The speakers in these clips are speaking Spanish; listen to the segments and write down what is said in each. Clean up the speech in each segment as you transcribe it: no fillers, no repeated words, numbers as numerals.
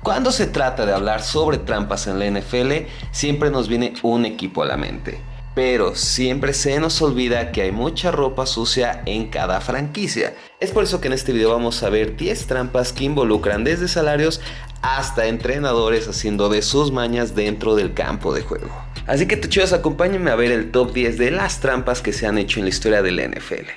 Cuando se trata de hablar sobre trampas en la NFL, siempre nos viene un equipo a la mente. Pero siempre se nos olvida que hay mucha ropa sucia en cada franquicia. Es por eso que en este video vamos a ver 10 trampas que involucran desde salarios hasta entrenadores haciendo de sus mañas dentro del campo de juego. Así que chicos, acompáñenme a ver el top 10 de las trampas que se han hecho en la historia del NFL.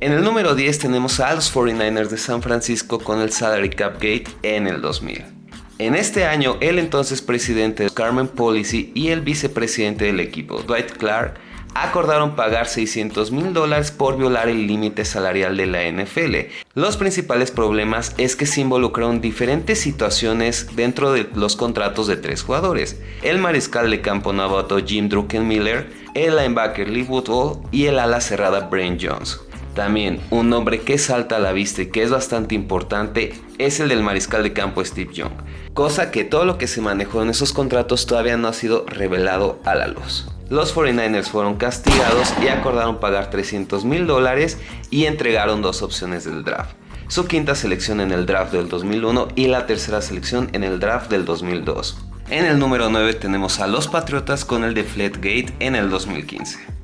En el número 10 tenemos a los 49ers de San Francisco con el Salary Cap Gate en el 2000. En este año, el entonces presidente Carmen Policy y el vicepresidente del equipo, Dwight Clark, acordaron pagar $600,000 por violar el límite salarial de la NFL. Los principales problemas es que se involucraron diferentes situaciones dentro de los contratos de 3 jugadores: el mariscal de campo novato Jim Druckenmiller, el linebacker Lee Woodwall y el ala cerrada Brent Jones. También un nombre que salta a la vista y que es bastante importante es el del mariscal de campo Steve Young, cosa que todo lo que se manejó en esos contratos todavía no ha sido revelado a la luz. Los 49ers fueron castigados y acordaron pagar $300,000 y entregaron 2 opciones del draft: su quinta selección en el draft del 2001 y la tercera selección en el draft del 2002. En el número 9 tenemos a los Patriotas con el Deflategate en el 2015.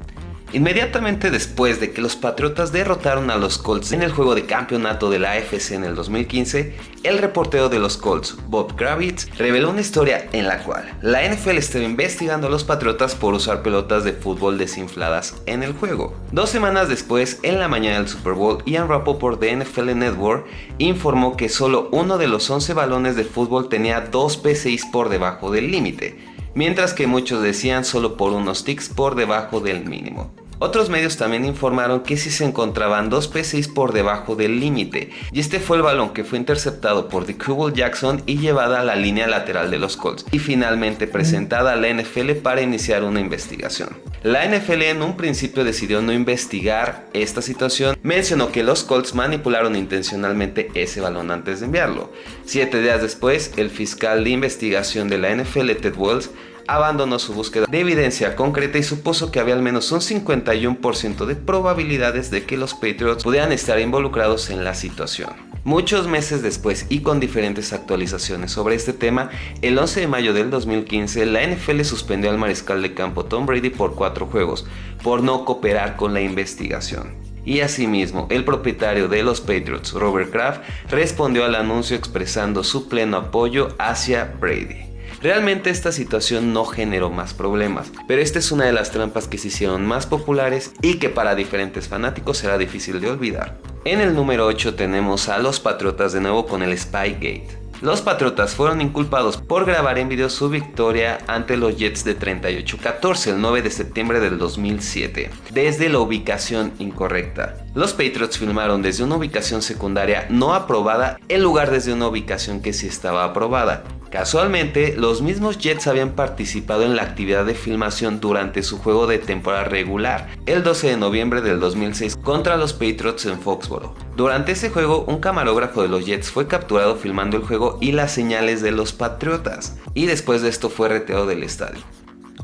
Inmediatamente después de que los Patriotas derrotaron a los Colts en el juego de campeonato de la AFC en el 2015, el reportero de los Colts, Bob Kravitz, reveló una historia en la cual la NFL estaba investigando a los Patriotas por usar pelotas de fútbol desinfladas en el juego. 2 semanas después, en la mañana del Super Bowl, Ian Rapoport de NFL Network informó que solo uno de los 11 balones de fútbol tenía 2 PSIs por debajo del límite, mientras que muchos decían solo por unos ticks por debajo del mínimo. Otros medios también informaron que sí se encontraban 2 PSIs por debajo del límite, y este fue el balón que fue interceptado por DeCouple Jackson y llevada a la línea lateral de los Colts, y finalmente presentada a la NFL para iniciar una investigación. La NFL en un principio decidió no investigar esta situación, mencionó que los Colts manipularon intencionalmente ese balón antes de enviarlo. 7 días después, el fiscal de investigación de la NFL, Ted Wells, abandonó su búsqueda de evidencia concreta y supuso que había al menos un 51% de probabilidades de que los Patriots pudieran estar involucrados en la situación. Muchos meses después y con diferentes actualizaciones sobre este tema, el 11 de mayo del 2015 la NFL suspendió al mariscal de campo Tom Brady por 4 juegos por no cooperar con la investigación. Y asimismo, el propietario de los Patriots, Robert Kraft, respondió al anuncio expresando su pleno apoyo hacia Brady. Realmente esta situación no generó más problemas, pero esta es una de las trampas que se hicieron más populares y que para diferentes fanáticos será difícil de olvidar. En el número 8 tenemos a los Patriotas de nuevo con el Spygate. Los Patriotas fueron inculpados por grabar en video su victoria ante los Jets de 38-14 el 9 de septiembre del 2007, desde la ubicación incorrecta. Los Patriots filmaron desde una ubicación secundaria no aprobada en lugar desde una ubicación que sí estaba aprobada. Casualmente, los mismos Jets habían participado en la actividad de filmación durante su juego de temporada regular, el 12 de noviembre del 2006 contra los Patriots en Foxborough. Durante ese juego, un camarógrafo de los Jets fue capturado filmando el juego y las señales de los Patriotas, y después de esto fue retirado del estadio.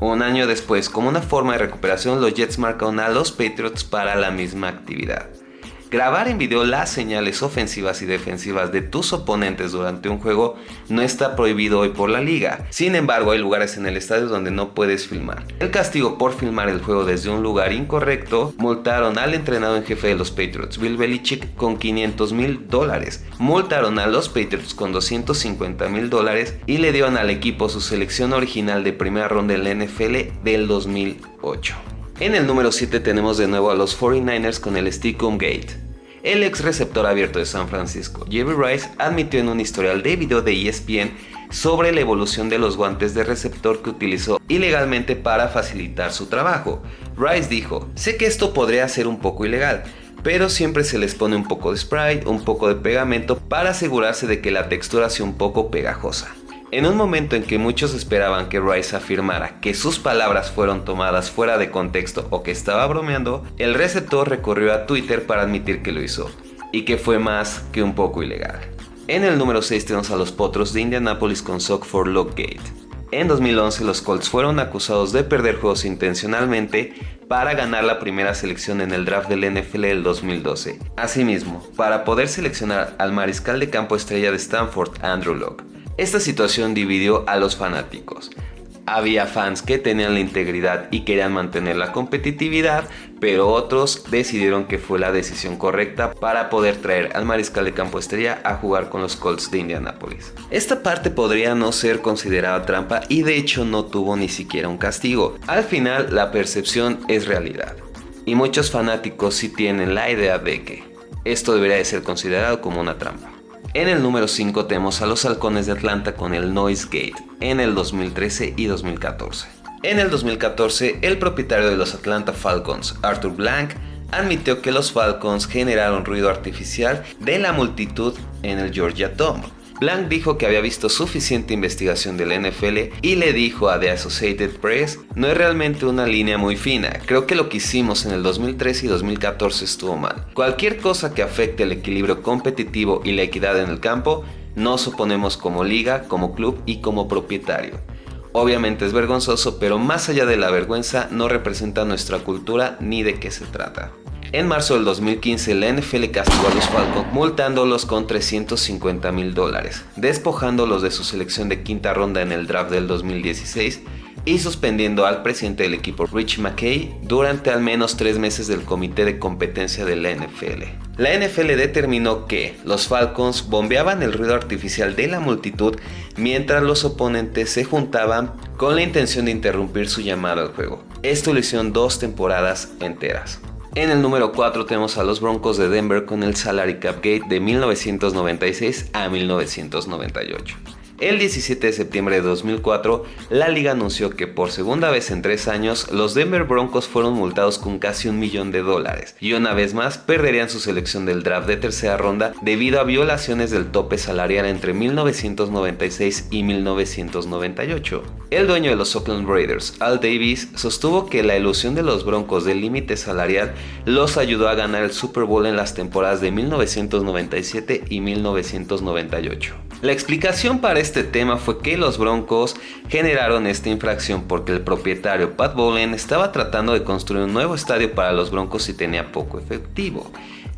Un año después, como una forma de recuperación, los Jets marcaron a los Patriots para la misma actividad. Grabar en video las señales ofensivas y defensivas de tus oponentes durante un juego no está prohibido hoy por la liga. Sin embargo, hay lugares en el estadio donde no puedes filmar. El castigo por filmar el juego desde un lugar incorrecto: multaron al entrenador en jefe de los Patriots, Bill Belichick, con $500,000. Multaron a los Patriots con $250,000 y le dieron al equipo su selección original de primera ronda de la NFL del 2008. En el número 7 tenemos de nuevo a los 49ers con el Stickum Gate. El ex receptor abierto de San Francisco, Jerry Rice, admitió en un historial de video de ESPN sobre la evolución de los guantes de receptor que utilizó ilegalmente para facilitar su trabajo. Rice dijo: "Sé que esto podría ser un poco ilegal, pero siempre se les pone un poco de spray, un poco de pegamento para asegurarse de que la textura sea un poco pegajosa". En un momento en que muchos esperaban que Rice afirmara que sus palabras fueron tomadas fuera de contexto o que estaba bromeando, el receptor recurrió a Twitter para admitir que lo hizo, y que fue más que un poco ilegal. En el número 6 tenemos a los Potros de Indianapolis con Sock for Lock Gate. En 2011 los Colts fueron acusados de perder juegos intencionalmente para ganar la primera selección en el draft del NFL del 2012. Asimismo, para poder seleccionar al mariscal de campo estrella de Stanford, Andrew Luck. Esta situación dividió a los fanáticos. Había fans que tenían la integridad y querían mantener la competitividad, pero otros decidieron que fue la decisión correcta para poder traer al mariscal de campo estrella a jugar con los Colts de Indianápolis. Esta parte podría no ser considerada trampa y de hecho no tuvo ni siquiera un castigo. Al final la percepción es realidad y muchos fanáticos sí tienen la idea de que esto debería de ser considerado como una trampa. En el número 5 tenemos a los Halcones de Atlanta con el Noise Gate en el 2013 y 2014. En el 2014, el propietario de los Atlanta Falcons, Arthur Blank, admitió que los Falcons generaron ruido artificial de la multitud en el Georgia Dome. Blank dijo que había visto suficiente investigación del NFL y le dijo a The Associated Press: no es realmente una línea muy fina, creo que lo que hicimos en el 2013 y 2014 estuvo mal. Cualquier cosa que afecte el equilibrio competitivo y la equidad en el campo, nos oponemos como liga, como club y como propietario. Obviamente es vergonzoso, pero más allá de la vergüenza no representa nuestra cultura ni de qué se trata. En marzo del 2015, la NFL castigó a los Falcons multándolos con $350,000, despojándolos de su selección de quinta ronda en el draft del 2016 y suspendiendo al presidente del equipo, Rich McKay, durante al menos 3 meses del comité de competencia de la NFL. La NFL determinó que los Falcons bombeaban el ruido artificial de la multitud mientras los oponentes se juntaban con la intención de interrumpir su llamado al juego. Esto lo hicieron 2 temporadas enteras. En el número 4 tenemos a los Broncos de Denver con el Salary Cap Gate de 1996 a 1998. El 17 de septiembre de 2004, la liga anunció que por segunda vez en 3 años, los Denver Broncos fueron multados con casi $1 millón y una vez más perderían su selección del draft de tercera ronda debido a violaciones del tope salarial entre 1996 y 1998. El dueño de los Oakland Raiders, Al Davis, sostuvo que la elusión de los Broncos del límite salarial los ayudó a ganar el Super Bowl en las temporadas de 1997 y 1998. La explicación para este tema fue que los Broncos generaron esta infracción porque el propietario Pat Bowlen estaba tratando de construir un nuevo estadio para los Broncos y tenía poco efectivo.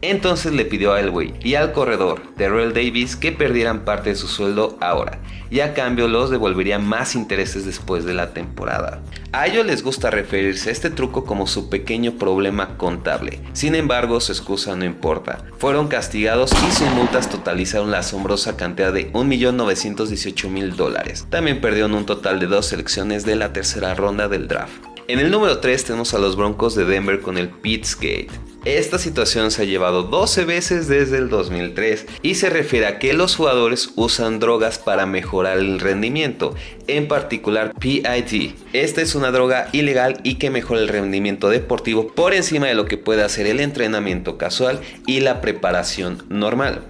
Entonces le pidió a Elway y al corredor Terrell Davis que perdieran parte de su sueldo ahora y a cambio los devolvería más intereses después de la temporada. A ellos les gusta referirse a este truco como su pequeño problema contable. Sin embargo, su excusa no importa. Fueron castigados y sus multas totalizaron la asombrosa cantidad de $1,018,000. También perdieron un total de 2 selecciones de la tercera ronda del draft. En el número 3 tenemos a los Broncos de Denver con el Pizzgate. Esta situación se ha llevado 12 veces desde el 2003 y se refiere a que los jugadores usan drogas para mejorar el rendimiento, en particular PID. Esta es una droga ilegal y que mejora el rendimiento deportivo por encima de lo que puede hacer el entrenamiento casual y la preparación normal.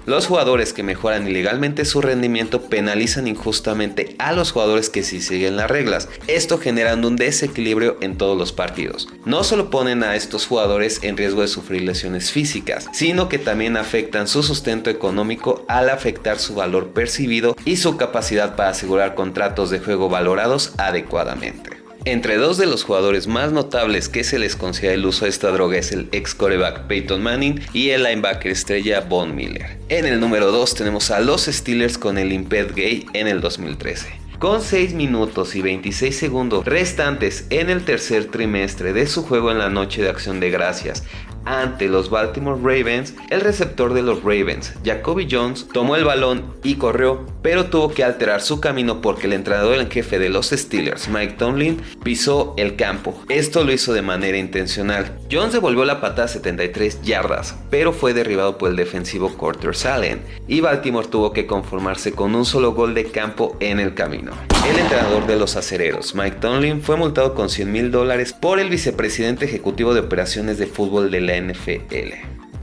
Los jugadores que mejoran ilegalmente su rendimiento penalizan injustamente a los jugadores que sí siguen las reglas, esto generando un desequilibrio en todos los partidos. No solo ponen a estos jugadores en riesgo de sufrir lesiones físicas, sino que también afectan su sustento económico al afectar su valor percibido y su capacidad para asegurar contratos de juego valorados adecuadamente. Entre 2 de los jugadores más notables que se les considera el uso de esta droga es el ex quarterback Peyton Manning y el linebacker estrella Von Miller. En el número 2 tenemos a los Steelers con el Imped-Gate en el 2013. Con 6 minutos y 26 segundos restantes en el tercer trimestre de su juego en la noche de Acción de Gracias ante los Baltimore Ravens, el receptor de los Ravens, Jacoby Jones, tomó el balón y corrió, pero tuvo que alterar su camino porque el entrenador en jefe de los Steelers, Mike Tomlin, pisó el campo. Esto lo hizo de manera intencional. Jones devolvió la patada a 73 yardas, pero fue derribado por el defensivo Carter Salen y Baltimore tuvo que conformarse con un solo gol de campo en el camino. El entrenador de los acereros, Mike Tomlin, fue multado con $100,000 por el vicepresidente ejecutivo de operaciones de fútbol de la NFL.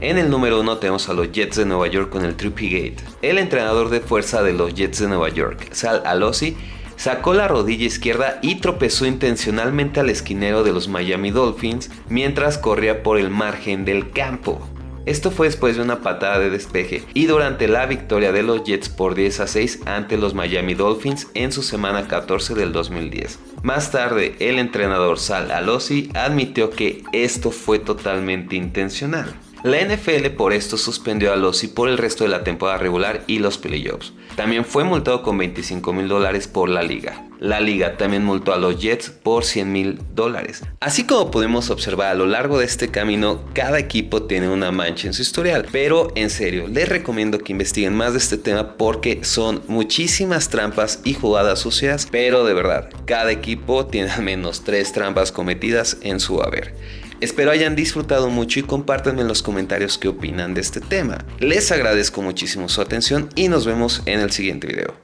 En el número 1 tenemos a los Jets de Nueva York con el Trippygate. El entrenador de fuerza de los Jets de Nueva York, Sal Alosi, sacó la rodilla izquierda y tropezó intencionalmente al esquinero de los Miami Dolphins mientras corría por el margen del campo. Esto fue después de una patada de despeje y durante la victoria de los Jets por 10-6 ante los Miami Dolphins en su semana 14 del 2010. Más tarde, el entrenador Sal Alosi admitió que esto fue totalmente intencional. La NFL por esto suspendió a Alosi por el resto de la temporada regular y los playoffs. También fue multado con $25,000 por la liga. La liga también multó a los Jets por $100,000. Así como podemos observar a lo largo de este camino, cada equipo tiene una mancha en su historial. Pero en serio, les recomiendo que investiguen más de este tema porque son muchísimas trampas y jugadas sucias. Pero de verdad, cada equipo tiene al menos 3 trampas cometidas en su haber. Espero hayan disfrutado mucho y compártanme en los comentarios qué opinan de este tema. Les agradezco muchísimo su atención y nos vemos en el siguiente video.